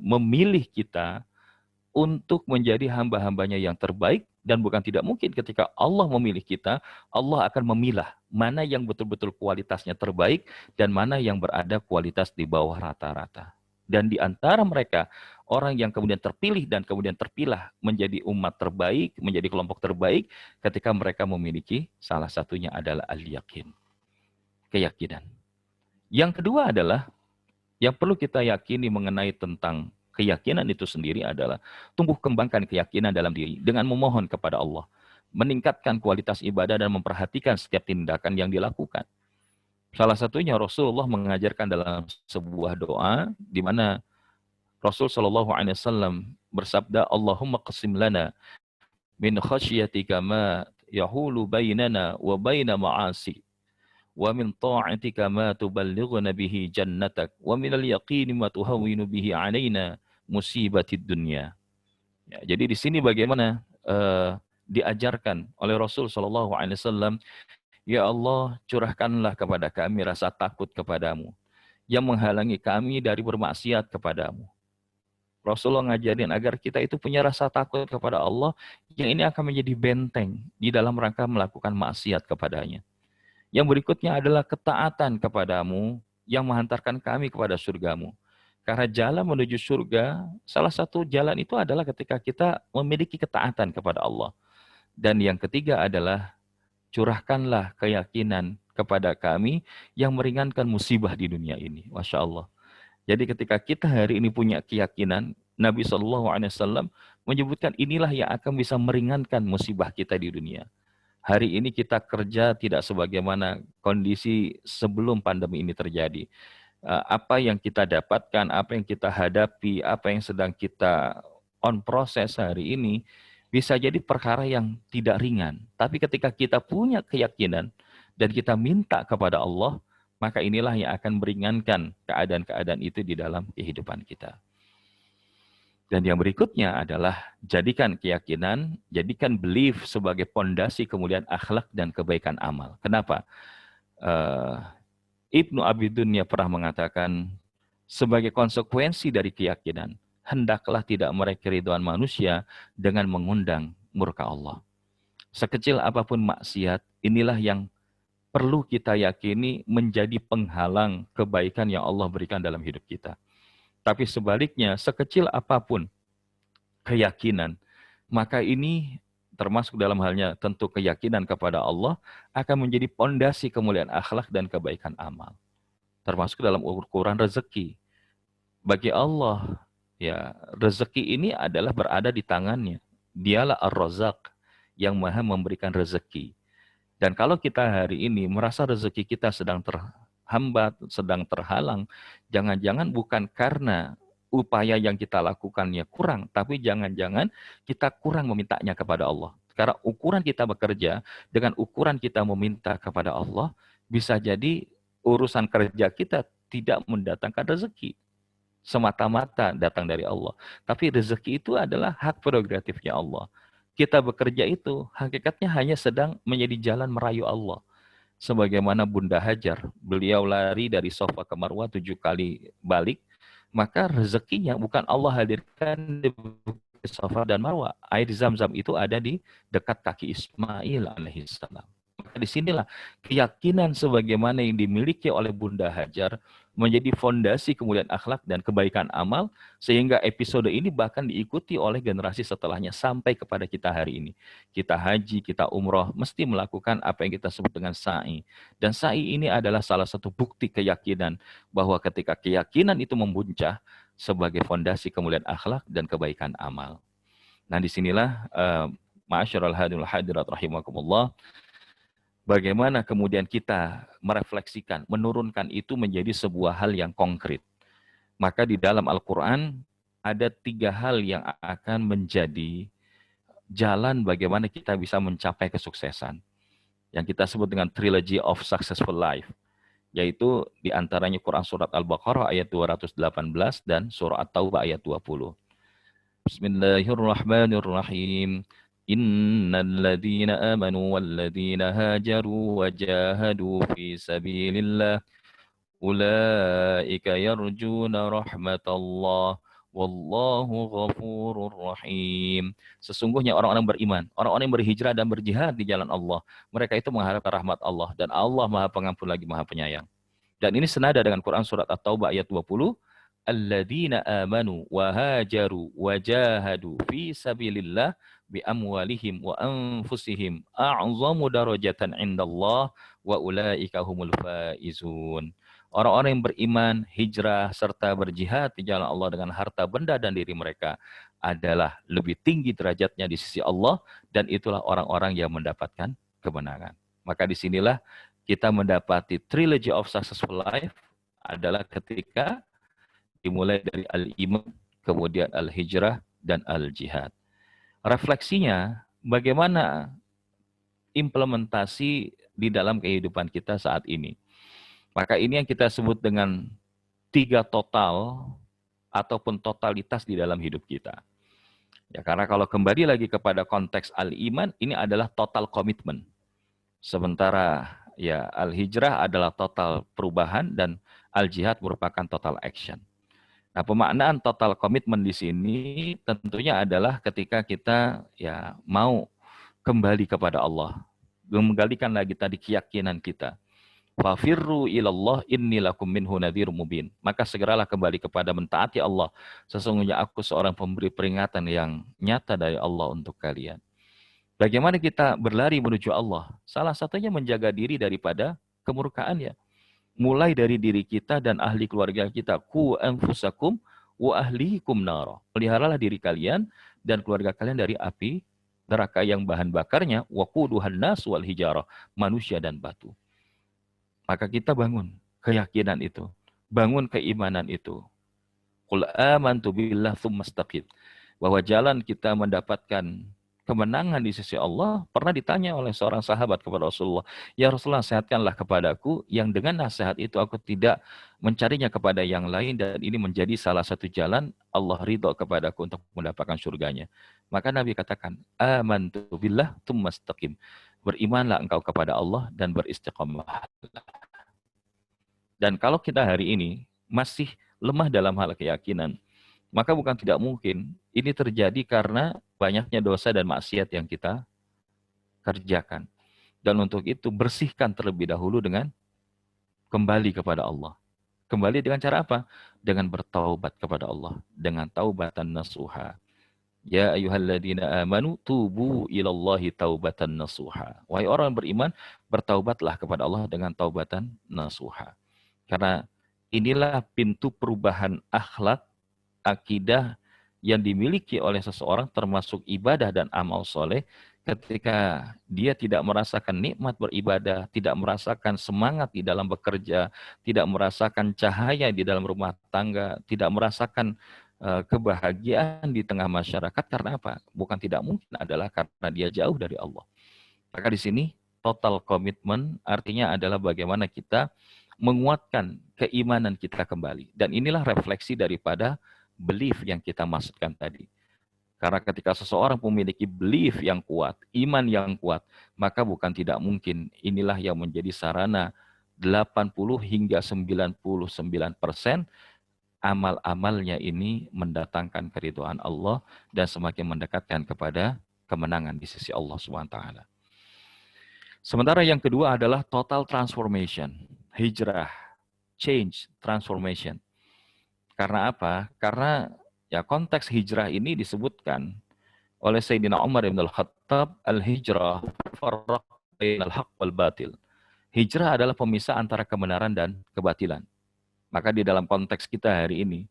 memilih kita untuk menjadi hamba-hambanya yang terbaik, dan bukan tidak mungkin ketika Allah memilih kita, Allah akan memilah mana yang betul-betul kualitasnya terbaik dan mana yang berada kualitas di bawah rata-rata. Dan di antara mereka, orang yang kemudian terpilih dan kemudian terpilah menjadi umat terbaik, menjadi kelompok terbaik, ketika mereka memiliki salah satunya adalah al-yakin, keyakinan. Yang kedua adalah, yang perlu kita yakini mengenai tentang keyakinan itu sendiri adalah tumbuh kembangkan keyakinan dalam diri dengan memohon kepada Allah. meningkatkan kualitas ibadah dan memperhatikan setiap tindakan yang dilakukan. Salah satunya Rasulullah mengajarkan dalam sebuah doa di mana Rasul Shallallahu Alaihi Wasallam bersabda, Allahumma qasim lana min khasyatika ma yahulu bainana wa baina ma'asi wa min ta'atika ma tuballighuna bihi jannatak wa min al-yaqini ma tuhawwinu bihi alaina musibatid dunya. Ya, jadi di sini bagaimana diajarkan oleh Rasul Shallallahu Alaihi Wasallam, ya Allah, curahkanlah kepada kami rasa takut kepadamu yang menghalangi kami dari bermaksiat kepadamu. Rasulullah ngajarin agar kita itu punya rasa takut kepada Allah yang ini akan menjadi benteng di dalam rangka melakukan maksiat kepadanya. Yang berikutnya adalah ketaatan kepadamu yang menghantarkan kami kepada surgamu. Karena jalan menuju surga, salah satu jalan itu adalah ketika kita memiliki ketaatan kepada Allah. Dan yang ketiga adalah curahkanlah keyakinan kepada kami yang meringankan musibah di dunia ini. Masya Allah. Jadi ketika kita hari ini punya keyakinan, Nabi SAW menyebutkan inilah yang akan bisa meringankan musibah kita di dunia. Hari ini kita kerja tidak sebagaimana kondisi sebelum pandemi ini terjadi. Apa yang kita dapatkan, apa yang kita hadapi, apa yang sedang kita on proses hari ini, bisa jadi perkara yang tidak ringan. Tapi ketika kita punya keyakinan dan kita minta kepada Allah, maka inilah yang akan meringankan keadaan-keadaan itu di dalam kehidupan kita. Dan yang berikutnya adalah jadikan keyakinan, jadikan belief sebagai pondasi kemuliaan akhlak dan kebaikan amal. Kenapa? Ibnu Abi Dunya pernah mengatakan, sebagai konsekuensi dari keyakinan, hendaklah tidak meraih keridhaan manusia dengan mengundang murka Allah. Sekecil apapun maksiat, inilah yang perlu kita yakini menjadi penghalang kebaikan yang Allah berikan dalam hidup kita. Tapi sebaliknya, sekecil apapun keyakinan, maka ini termasuk dalam halnya tentu keyakinan kepada Allah akan menjadi pondasi kemuliaan akhlak dan kebaikan amal. Termasuk dalam ukuran rezeki. Bagi Allah, ya, rezeki ini adalah berada di tangannya. Dialah Ar-Razzaq yang Maha memberikan rezeki. Dan kalau kita hari ini merasa rezeki kita sedang terhambat, sedang terhalang, jangan-jangan bukan karena upaya yang kita lakukannya kurang, tapi jangan-jangan kita kurang memintanya kepada Allah. Karena ukuran kita bekerja dengan ukuran kita meminta kepada Allah, bisa jadi urusan kerja kita tidak mendatangkan rezeki. Semata-mata datang dari Allah. Tapi rezeki itu adalah hak prerogatifnya Allah. Kita bekerja itu hakikatnya hanya sedang menjadi jalan merayu Allah. Sebagaimana Bunda Hajar, beliau lari dari Safa ke Marwah 7 kali balik, maka rezekinya bukan Allah hadirkan di Safa dan Marwah. Air Zam-Zam itu ada di dekat kaki Ismail alaihissalam. Maka disinilah keyakinan sebagaimana yang dimiliki oleh Bunda Hajar menjadi fondasi kemuliaan akhlak dan kebaikan amal, sehingga episode ini bahkan diikuti oleh generasi setelahnya sampai kepada kita hari ini. Kita haji, kita umroh, mesti melakukan apa yang kita sebut dengan sa'i. Dan sa'i ini adalah salah satu bukti keyakinan bahwa ketika keyakinan itu membuncah sebagai fondasi kemuliaan akhlak dan kebaikan amal. Nah disinilah ma'asyiral hadirat rahimakumullah, bagaimana kemudian kita merefleksikan, menurunkan itu menjadi sebuah hal yang konkret. Maka di dalam Al-Quran ada 3 hal yang akan menjadi jalan bagaimana kita bisa mencapai kesuksesan. Yang kita sebut dengan Trilogy of Successful Life. Yaitu diantaranya Quran Surat Al-Baqarah ayat 218 dan Surah At-Taubah ayat 20. Bismillahirrahmanirrahim. Innal ladzina amanu wal ladzina hajaru wa jahadu fi sabilillah ulaika yarjuna rahmatallah wallahu ghafurur rahim. Sesungguhnya orang-orang beriman, orang-orang yang berhijrah dan berjihad di jalan Allah, mereka itu mengharapkan rahmat Allah dan Allah Maha Pengampun lagi Maha Penyayang. Dan ini senada dengan Quran Surat At-Taubah ayat 20. Alladzina amanu wa hajaru wa jahadu fi sabilillah bi amwalihim wa anfusihim a'zamu darajatan indallah wa ulaika humul faizun. Orang-orang yang beriman, hijrah serta berjihad di jalan Allah dengan harta benda dan diri mereka, adalah lebih tinggi derajatnya di sisi Allah, dan itulah orang-orang yang mendapatkan kemenangan. Maka disinilah kita mendapati trilogy of successful life adalah ketika dimulai dari al-iman, kemudian al-hijrah, dan al-jihad. Refleksinya, bagaimana implementasi di dalam kehidupan kita saat ini. Maka ini yang kita sebut dengan 3 total ataupun totalitas di dalam hidup kita. Ya, karena kalau kembali lagi kepada konteks al-iman, ini adalah total komitmen. Sementara ya al-hijrah adalah total perubahan dan al-jihad merupakan total action. Nah, pemaknaan total komitmen di sini tentunya adalah ketika kita ya mau kembali kepada Allah, menggalikan lagi tadi keyakinan kita. Fafirru ilallah inni lakum minhu nadhirum mubin. Maka segeralah kembali kepada mentaati Allah. Sesungguhnya aku seorang pemberi peringatan yang nyata dari Allah untuk kalian. Bagaimana kita berlari menuju Allah? Salah satunya menjaga diri daripada kemurkaannya. Mulai dari diri kita dan ahli keluarga kita. Ku anfusakum wa ahlikum nara. Peliharalah diri kalian dan keluarga kalian dari api neraka yang bahan bakarnya waquduhan nas wal hijarah, manusia dan batu. Maka kita bangun keyakinan itu, bangun keimanan itu. Qul amantu billah tsumma istaqim. Bahwa jalan kita mendapatkan kemenangan di sisi Allah, pernah ditanya oleh seorang sahabat kepada Rasulullah, "Ya Rasulullah, sehatkanlah kepadaku yang dengan nasihat itu aku tidak mencarinya kepada yang lain dan ini menjadi salah satu jalan Allah ridho kepadaku untuk mendapatkan surganya." Maka Nabi katakan, "Amantu billah tsumma istaqim." Berimanlah engkau kepada Allah dan beristiqamah. Dan kalau kita hari ini masih lemah dalam hal keyakinan, maka bukan tidak mungkin ini terjadi karena banyaknya dosa dan maksiat yang kita kerjakan. Dan untuk itu bersihkan terlebih dahulu dengan kembali kepada Allah. Kembali dengan cara apa? Dengan bertaubat kepada Allah. Dengan taubatan nasuha. Ya ayyuhalladzina amanu tubu ilallahi taubatan nasuha. Wahai orang beriman, bertaubatlah kepada Allah dengan taubatan nasuha. Karena inilah pintu perubahan akhlak, akidah yang dimiliki oleh seseorang termasuk ibadah dan amal soleh ketika dia tidak merasakan nikmat beribadah, tidak merasakan semangat di dalam bekerja, tidak merasakan cahaya di dalam rumah tangga, tidak merasakan kebahagiaan di tengah masyarakat. Karena apa? Bukan tidak mungkin, adalah karena dia jauh dari Allah. Maka di sini total komitmen artinya adalah bagaimana kita menguatkan keimanan kita kembali. Dan inilah refleksi daripada belief yang kita maksudkan tadi. Karena ketika seseorang memiliki belief yang kuat, iman yang kuat, maka bukan tidak mungkin inilah yang menjadi sarana 80 hingga 99% amal-amalnya ini mendatangkan keridhaan Allah dan semakin mendekatkan kepada kemenangan di sisi Allah SWT. Sementara yang kedua adalah total transformation, hijrah, change, transformation. Karena apa? Karena ya konteks hijrah ini disebutkan oleh Sayyidina Umar bin Al-Khattab, al-hijrah farraq bainal haqq wal batil. Hijrah adalah pemisah antara kebenaran dan kebatilan. Maka di dalam konteks kita hari ini,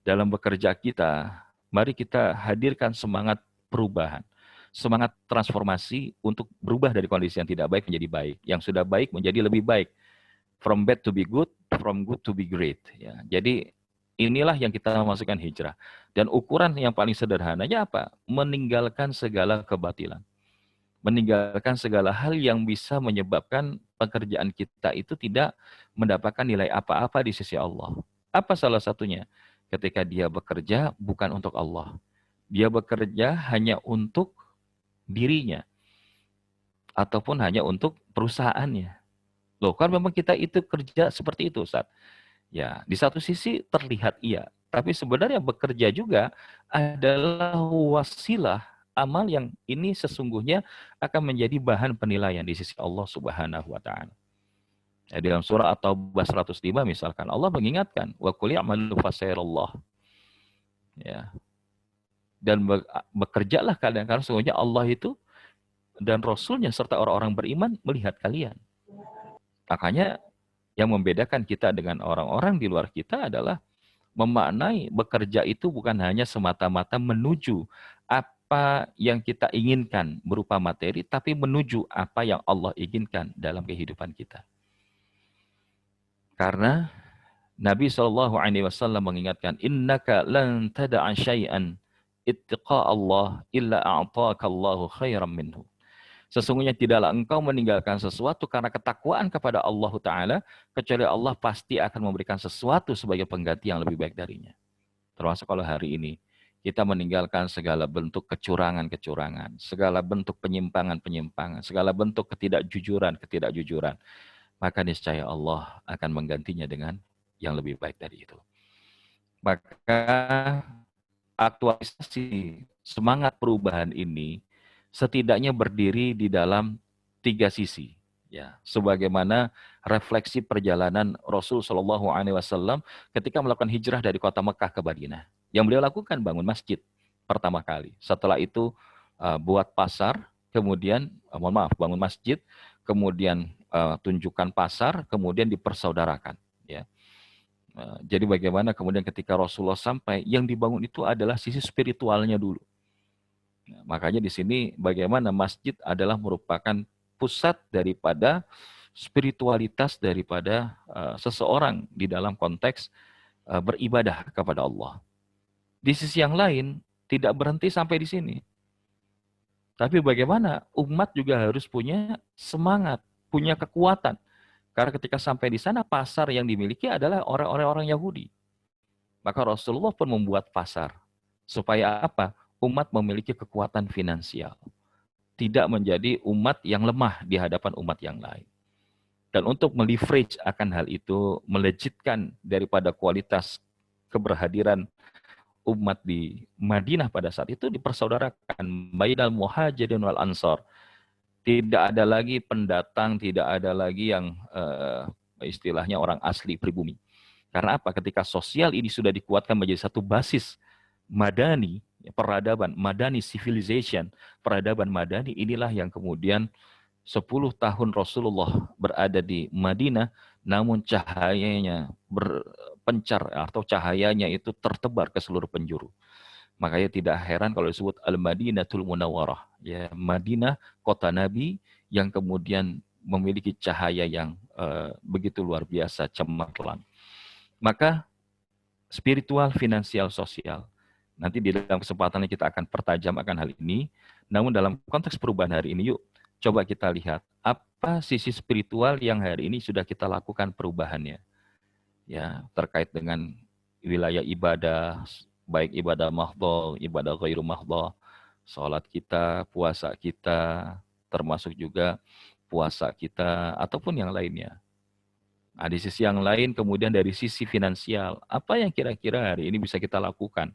dalam bekerja kita, mari kita hadirkan semangat perubahan, semangat transformasi untuk berubah dari kondisi yang tidak baik menjadi baik, yang sudah baik menjadi lebih baik. From bad to be good, from good to be great. Ya, jadi inilah yang kita masukkan hijrah. Dan ukuran yang paling sederhananya apa? Meninggalkan segala kebatilan. Meninggalkan segala hal yang bisa menyebabkan pekerjaan kita itu tidak mendapatkan nilai apa-apa di sisi Allah. Apa salah satunya? Ketika dia bekerja bukan untuk Allah. Dia bekerja hanya untuk dirinya. Ataupun hanya untuk perusahaannya. Loh, kan memang kita itu kerja seperti itu, Ustaz. Ya, di satu sisi terlihat iya, tapi sebenarnya bekerja juga adalah wasilah amal yang ini sesungguhnya akan menjadi bahan penilaian di sisi Allah Subhanahu wa taala. Ya, dalam surah At-Taubah 105 misalkan Allah mengingatkan wa qul i'malu fasayarallah. Ya. Dan bekerjalah kalian karena sesungguhnya Allah itu dan Rasulnya serta orang-orang beriman melihat kalian. Makanya yang membedakan kita dengan orang-orang di luar kita adalah memaknai bekerja itu bukan hanya semata-mata menuju apa yang kita inginkan berupa materi, tapi menuju apa yang Allah inginkan dalam kehidupan kita. Karena Nabi SAW mengingatkan, innaka lan tada'a syai'an ittiqa Allah illa a'taka Allahu khairan minhu. Sesungguhnya tidaklah engkau meninggalkan sesuatu karena ketakwaan kepada Allah Ta'ala, kecuali Allah pasti akan memberikan sesuatu sebagai pengganti yang lebih baik darinya. Termasuk kalau hari ini, kita meninggalkan segala bentuk kecurangan-kecurangan, segala bentuk penyimpangan-penyimpangan, segala bentuk ketidakjujuran. Maka niscaya Allah akan menggantinya dengan yang lebih baik dari itu. Maka aktualisasi semangat perubahan ini setidaknya berdiri di dalam 3 sisi, ya. Sebagaimana refleksi perjalanan Rasul Shallallahu Alaihi Wasallam ketika melakukan hijrah dari kota Mekah ke Madinah. Yang beliau lakukan bangun masjid pertama kali. Setelah itu buat pasar, kemudian bangun masjid, kemudian tunjukkan pasar, kemudian dipersaudarakan. Ya. Jadi bagaimana kemudian ketika Rasulullah sampai, yang dibangun itu adalah sisi spiritualnya dulu. Nah, makanya di sini bagaimana masjid adalah merupakan pusat daripada spiritualitas daripada seseorang di dalam konteks beribadah kepada Allah. Di sisi yang lain tidak berhenti sampai di sini. Tapi bagaimana umat juga harus punya semangat, punya kekuatan. Karena ketika sampai di sana pasar yang dimiliki adalah orang-orang Yahudi. Maka Rasulullah pun membuat pasar supaya apa? Umat memiliki kekuatan finansial. Tidak menjadi umat yang lemah di hadapan umat yang lain. Dan untuk meleverage akan hal itu, melejitkan daripada kualitas keberhadiran umat di Madinah pada saat itu dipersaudarakan. Bainal muhajirin wal ansar. Tidak ada lagi pendatang, tidak ada lagi yang istilahnya orang asli pribumi. Karena apa? Ketika sosial ini sudah dikuatkan menjadi satu basis madani, peradaban, madani civilization, peradaban madani, inilah yang kemudian 10 tahun Rasulullah berada di Madinah, namun cahayanya berpencar, atau cahayanya itu tertebar ke seluruh penjuru. Makanya tidak heran kalau disebut Al-Madinatul Munawwarah, ya, Madinah, kota Nabi yang kemudian memiliki cahaya yang begitu luar biasa, cemerlang. Maka spiritual, finansial, sosial. Nanti di dalam kesempatan ini kita akan pertajam akan hal ini. Namun dalam konteks perubahan hari ini, yuk coba kita lihat apa sisi spiritual yang hari ini sudah kita lakukan perubahannya. Ya, terkait dengan wilayah ibadah, baik ibadah mahdhah, ibadah ghairu mahdhah, salat kita, puasa kita, termasuk juga puasa kita ataupun yang lainnya. Nah, di sisi yang lain kemudian dari sisi finansial, apa yang kira-kira hari ini bisa kita lakukan?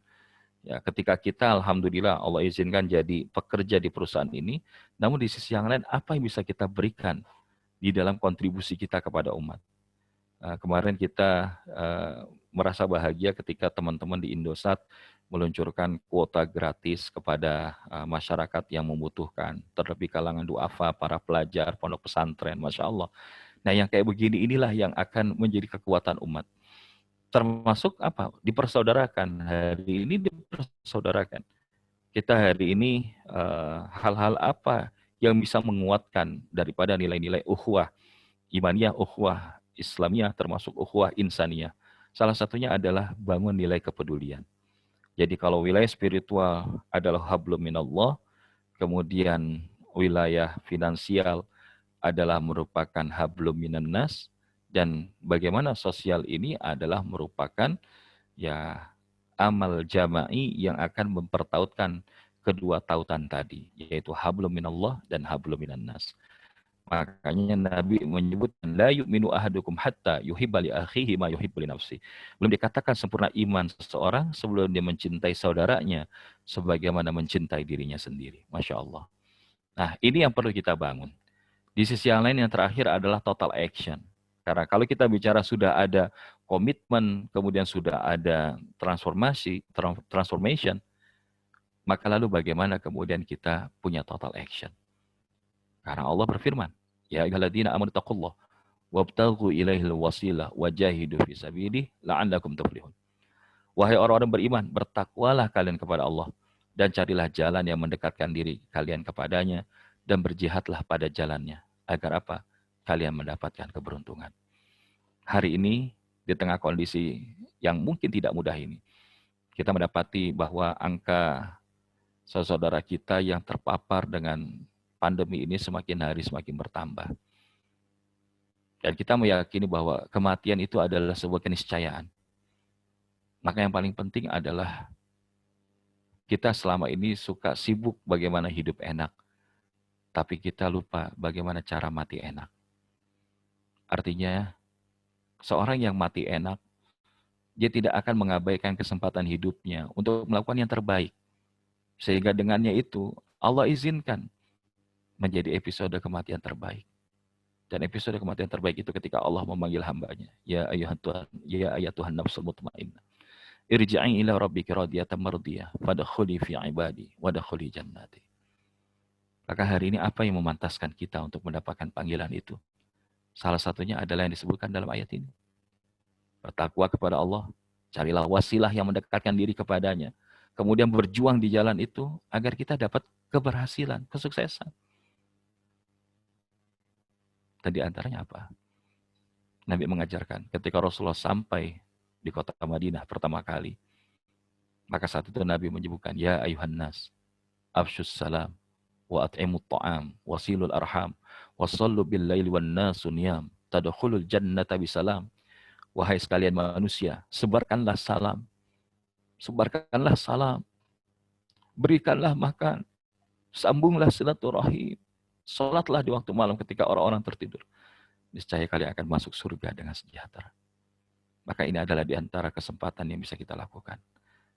Ya, ketika kita alhamdulillah Allah izinkan jadi pekerja di perusahaan ini, namun di sisi yang lain apa yang bisa kita berikan di dalam kontribusi kita kepada umat? Kemarin kita merasa bahagia ketika teman-teman di Indosat meluncurkan kuota gratis kepada masyarakat yang membutuhkan, terlebih kalangan duafa, para pelajar, pondok pesantren, Masya Allah. Nah, yang kayak begini inilah yang akan menjadi kekuatan umat. Termasuk apa? Dipersaudarakan. Hari ini dipersaudarakan. Kita hari ini hal-hal apa yang bisa menguatkan daripada nilai-nilai ukhuwah imaniyah, ukhuwah Islamiyah, termasuk ukhuwah insaniyah. Salah satunya adalah bangun nilai kepedulian. Jadi kalau wilayah spiritual adalah hablum minallah, kemudian wilayah finansial adalah merupakan hablum minannas, dan bagaimana sosial ini adalah merupakan ya amal jama'i yang akan mempertautkan kedua tautan tadi, yaitu hablum minallah dan hablum minannas. Makanya Nabi menyebut la yu'minu ahadukum hatta yuhibba li akhihi ma yuhibbu li nafsi. Belum dikatakan sempurna iman seseorang sebelum dia mencintai saudaranya sebagaimana mencintai dirinya sendiri. Masya Allah. Nah, ini yang perlu kita bangun. Di sisi yang lain yang terakhir adalah total action. Karena kalau kita bicara sudah ada komitmen, kemudian sudah ada transformation, maka lalu bagaimana kemudian kita punya total action? Karena Allah berfirman, ya ayyuhalladzina amanu taqullaha wabtaghu ilaihil wasilah wajahidu fi sabilihi la'allakum tuflihun. Wahai orang-orang beriman, bertakwalah kalian kepada Allah dan carilah jalan yang mendekatkan diri kalian kepadanya dan berjihadlah pada jalannya. Agar apa? Kalian mendapatkan keberuntungan. Hari ini, di tengah kondisi yang mungkin tidak mudah ini, kita mendapati bahwa angka saudara kita yang terpapar dengan pandemi ini semakin hari semakin bertambah. Dan kita meyakini bahwa kematian itu adalah sebuah keniscayaan. Maka yang paling penting adalah kita selama ini suka sibuk bagaimana hidup enak. Tapi kita lupa bagaimana cara mati enak. Artinya, seorang yang mati enak, dia tidak akan mengabaikan kesempatan hidupnya untuk melakukan yang terbaik. Sehingga dengannya itu, Allah izinkan menjadi episode kematian terbaik. Dan episode kematian terbaik itu ketika Allah memanggil hambanya. Ya ayuhan Tuhan, ya ayat Tuhan nafsul mutmainnah. Irji'i ila rabbika radiyatan mardiyah, fadkhuli fi ibadi, wadkhuli jannati. Maka hari ini apa yang memantaskan kita untuk mendapatkan panggilan itu? Salah satunya adalah yang disebutkan dalam ayat ini. Bertakwa kepada Allah, carilah wasilah yang mendekatkan diri kepadanya. Kemudian berjuang di jalan itu agar kita dapat keberhasilan, kesuksesan. Dan di antaranya apa? Nabi mengajarkan ketika Rasulullah sampai di kota Madinah pertama kali, maka saat itu Nabi menyebutkan, Ya ayuhan nas, afshus salam, wa at'imut ta'am, wasilul arham, wasallu bil laili wan nasu niyam, tadkhulul jannata bisalam. Wahai sekalian manusia, sebarkanlah salam. Sebarkanlah salam. Berikanlah makan. Sambunglah silaturahim. Salatlah di waktu malam ketika orang-orang tertidur. Niscaya kalian akan masuk surga dengan sejahtera. Maka ini adalah di antara kesempatan yang bisa kita lakukan.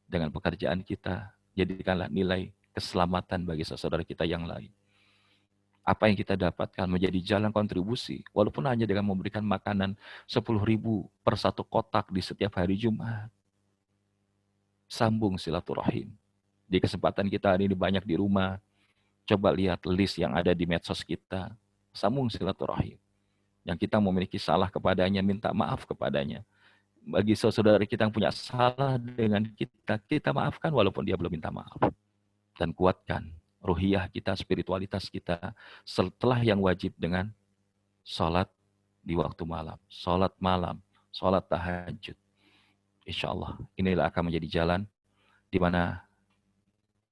Dengan pekerjaan kita, jadikanlah nilai keselamatan bagi saudara kita yang lain. Apa yang kita dapatkan menjadi jalan kontribusi, walaupun hanya dengan memberikan makanan 10.000 per satu kotak di setiap hari Jumat. Sambung silaturahim. Di kesempatan kita hari ini banyak di rumah, coba lihat list yang ada di medsos kita. Sambung silaturahim. Yang kita memiliki salah kepadanya, minta maaf kepadanya. Bagi saudara kita yang punya salah dengan kita, kita maafkan walaupun dia belum minta maaf. Dan kuatkan ruhiyah kita, spiritualitas kita, setelah yang wajib dengan sholat di waktu malam, sholat malam, sholat tahajud. Insya Allah, inilah akan menjadi jalan di mana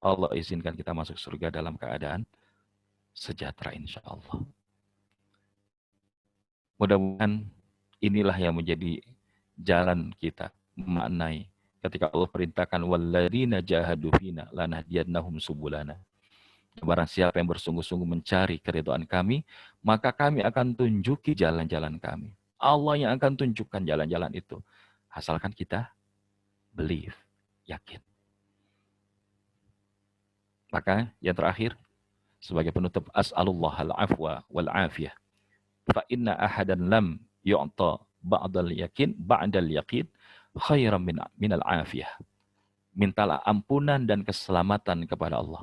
Allah izinkan kita masuk surga dalam keadaan sejahtera insya Allah. Mudah-mudahan inilah yang menjadi jalan kita memaknai ketika Allah perintahkan walladzina jahadu fina lanahdiyannahum subulana. Barang siapa yang bersungguh-sungguh mencari keridhaan kami, maka kami akan tunjuki jalan-jalan kami. Allah yang akan tunjukkan jalan-jalan itu. Asalkan kita believe, yakin. Maka yang terakhir, sebagai penutup, as'alullah al-afwa wal-afiyah. Fa inna ahadan lam yu'ta ba'dal yakin, ba'dal yakin, khairan minal afiyah. Mintalah ampunan dan keselamatan kepada Allah.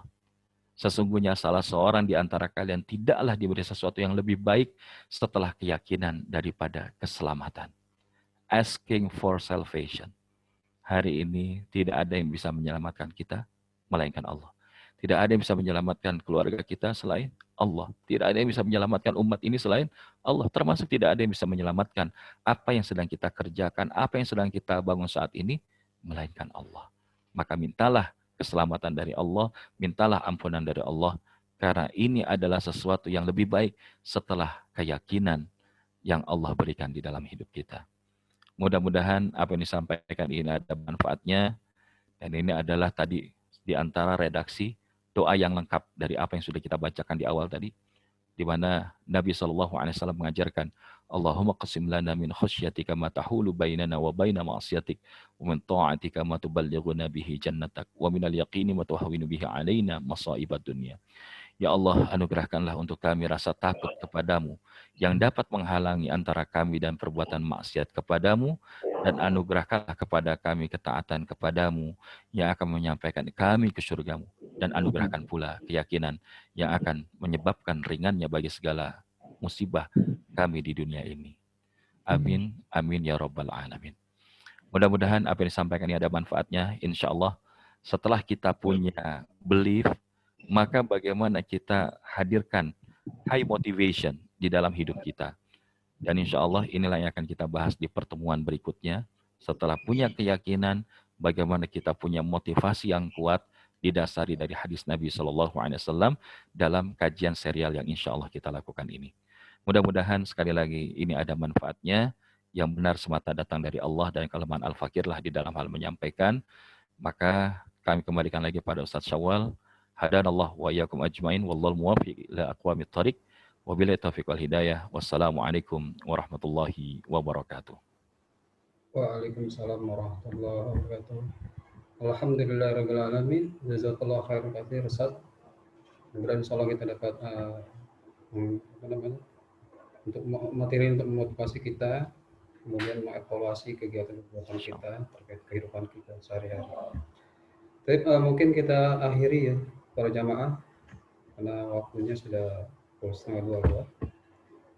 Sesungguhnya salah seorang di antara kalian tidaklah diberi sesuatu yang lebih baik setelah keyakinan daripada keselamatan. Asking for salvation. Hari ini tidak ada yang bisa menyelamatkan kita, melainkan Allah. Tidak ada yang bisa menyelamatkan keluarga kita selain Allah. Tidak ada yang bisa menyelamatkan umat ini selain Allah. Termasuk tidak ada yang bisa menyelamatkan apa yang sedang kita kerjakan, apa yang sedang kita bangun saat ini, melainkan Allah. Maka mintalah keselamatan dari Allah, mintalah ampunan dari Allah, karena ini adalah sesuatu yang lebih baik setelah keyakinan yang Allah berikan di dalam hidup kita. Mudah-mudahan apa yang disampaikan ini ada manfaatnya, dan ini adalah tadi di antara redaksi doa yang lengkap dari apa yang sudah kita bacakan di awal tadi, di mana Nabi SAW mengajarkan, Allahumma qasim lana min khusyatika ma tahulu bainana wa baina ma'asiyatik wa min ta'atika ma tuballighuna bihi jannatak wa minal yaqini ma tuhawwinu bihi alaina masaibad dunya. Ya Allah, anugerahkanlah untuk kami rasa takut kepadamu yang dapat menghalangi antara kami dan perbuatan maksiat kepadamu, dan anugerahkanlah kepada kami ketaatan kepadamu yang akan menyampaikan kami ke surgamu, dan anugerahkan pula keyakinan yang akan menyebabkan ringannya bagi segala musibah kami di dunia ini. Amin, amin ya rabbal alamin. Mudah-mudahan apa yang disampaikan ini ada manfaatnya. Insya Allah setelah kita punya belief, maka bagaimana kita hadirkan high motivation di dalam hidup kita. Dan insya Allah inilah yang akan kita bahas di pertemuan berikutnya. Setelah punya keyakinan, bagaimana kita punya motivasi yang kuat didasari dari hadis Nabi SAW dalam kajian serial yang insya Allah kita lakukan ini. Mudah-mudahan sekali lagi ini ada manfaatnya. Yang benar semata datang dari Allah dan kelemahan Al-Fakirlah di dalam hal menyampaikan. Maka kami kembalikan lagi pada Ustaz Syawal. Hadanallah wa iyyakum ajmain wallahu muwaffiq ila aqwamit thariq. Wabillahi taufiq wal hidayah. Wassalamualaikum warahmatullahi wabarakatuh. Waalaikumsalam warahmatullahi wabarakatuh. Alhamdulillahirabbil alamin. Jazakallahu khairan katsir Ustaz. Mudah-mudahan insyaallah kita dapat untuk materi untuk memotivasi kita, kemudian mengevaluasi kegiatan-kegiatan kita terkait kehidupan kita sehari-hari. Tapi mungkin kita akhiri ya para jamaah karena waktunya sudah pukul 11:30.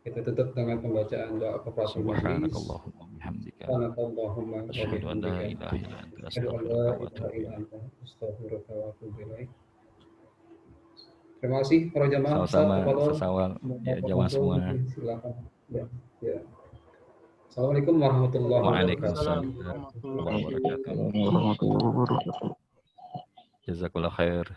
Kita tutup dengan pembacaan doa kafaratul majlis. Subhanakallahumma bihamdika. Subhanakallahumma wa Asyhadu an la bihamdika. ilaha illa anta Asyhadu an astaghfiruka la wa ilaha atubu illa ilaik. anta astaghfiruka wa atubu ilaik. Terima kasih para jamaah. Sama-sama, Ustaz, Ustaz Syawal. Ya, jamaah semua. Silakan. Ya. Assalamualaikum warahmatullahi Waalaikumsalam wabarakatuh. warahmatullahi wabarakatuh. Jazakallah khair.